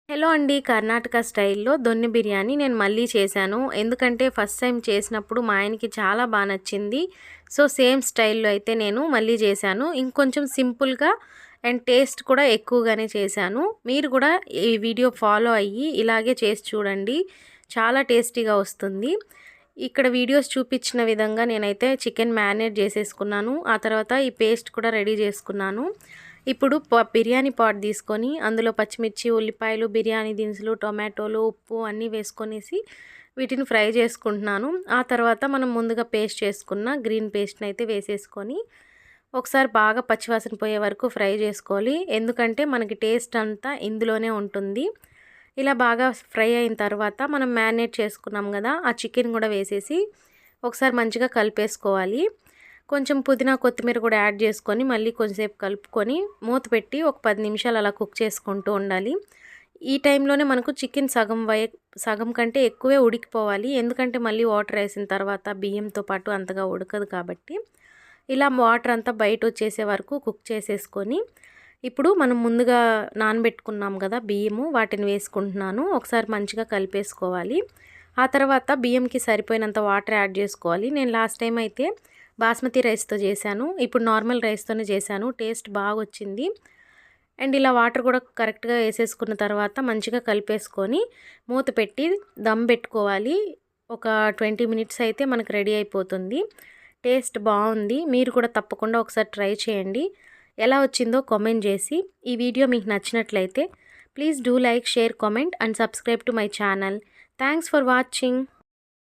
Hello అండి. కర్ణాటక స్టైల్‌లో దొన్నె బిర్యానీ నేను మళ్ళీ చేశాను. ఎందుకంటే ఫస్ట్ టైమ్ చేసినప్పుడు మా ఆయనకి చాలా నచ్చింది. సో, సేమ్ స్టైల్‌లో అయితే నేను మళ్ళీ చేశాను. ఇంకొంచెం సింపుల్‌గా అండ్ టేస్ట్ కూడా ఎక్కువగానే చేశాను. మీరు కూడా ఈ వీడియో ఫాలో అయ్యి ఇలాగే చేసి చూడండి. చాలా టేస్టీగా వస్తుంది. ఇక్కడ వీడియోస్ చూపించిన విధంగా నేనైతే చికెన్ మ్యారినేట్ చేసేసుకున్నాను. ఆ తర్వాత ఈ పేస్ట్ కూడా రెడీ చేసుకున్నాను. ఇప్పుడు బిర్యానీ పాట్ తీసుకొని అందులో పచ్చిమిర్చి, ఉల్లిపాయలు, బిర్యానీ దినుసులు, టొమాటోలు, ఉప్పు అన్నీ వేసుకొనేసి వీటిని ఫ్రై చేసుకుంటున్నాను. ఆ తర్వాత మనం ముందుగా పేస్ట్ చేసుకున్న గ్రీన్ పేస్ట్‌ని అయితే వేసేసుకొని ఒకసారి బాగా పచ్చివాసన పోయే వరకు ఫ్రై చేసుకోవాలి. ఎందుకంటే మనకి టేస్ట్ అంతా ఇందులోనే ఉంటుంది. ఇలా బాగా ఫ్రై అయిన తర్వాత మనం మ్యారినేట్ చేసుకున్నాం కదా! ఆ చికెన్ కూడా వేసేసి ఒకసారి మంచిగా కలిపేసుకోవాలి. కొంచెం పుదీనా, కొత్తిమీర కూడా యాడ్ చేసుకొని మళ్ళీ కొంచెంసేపు కలుపుకొని మూత పెట్టి ఒక 10 నిమిషాలు అలా కుక్ చేసుకుంటూ ఉండాలి. ఈ టైంలోనే మనకు చికెన్ సగం కంటే ఎక్కువే ఉడికిపోవాలి. ఎందుకంటే మళ్ళీ వాటర్ వేసిన తర్వాత బియ్యంతో పాటు అంతగా ఉడకదు కాబట్టి. ఇలా వాటర్ అంతా బయటొచ్చేసే వరకు కుక్ చేసేసుకొని ఇప్పుడు మనం ముందుగా నానబెట్టుకున్నాం కదా బియ్యము, వాటిని వేసుకుంటున్నాను. ఒకసారి మంచిగా కలిపేసుకోవాలి. ఆ తర్వాత బియ్యంకి సరిపోయినంత వాటర్ యాడ్ చేసుకోవాలి. నేను లాస్ట్ టైం అయితే బాస్మతి రైస్‌తో చేశాను. ఇప్పుడు నార్మల్ రైస్‌తోనే చేశాను. టేస్ట్ బాగొచ్చింది. అండ్ ఇలా వాటర్ కూడా కరెక్ట్‌గా వేసేసుకున్న తర్వాత మంచిగా కలిపేసుకొని మూత పెట్టి దమ్ పెట్టుకోవాలి. ఒక 20 మినిట్స్ అయితే మనకు రెడీ అయిపోతుంది. టేస్ట్ బాగుంది. మీరు కూడా తప్పకుండా ఒకసారి ట్రై చేయండి. ఎలా వచ్చిందో కామెంట్ చేసి, ఈ వీడియో మీకు నచ్చినట్లయితే please do like, share, comment and subscribe to my channel. Thanks for watching.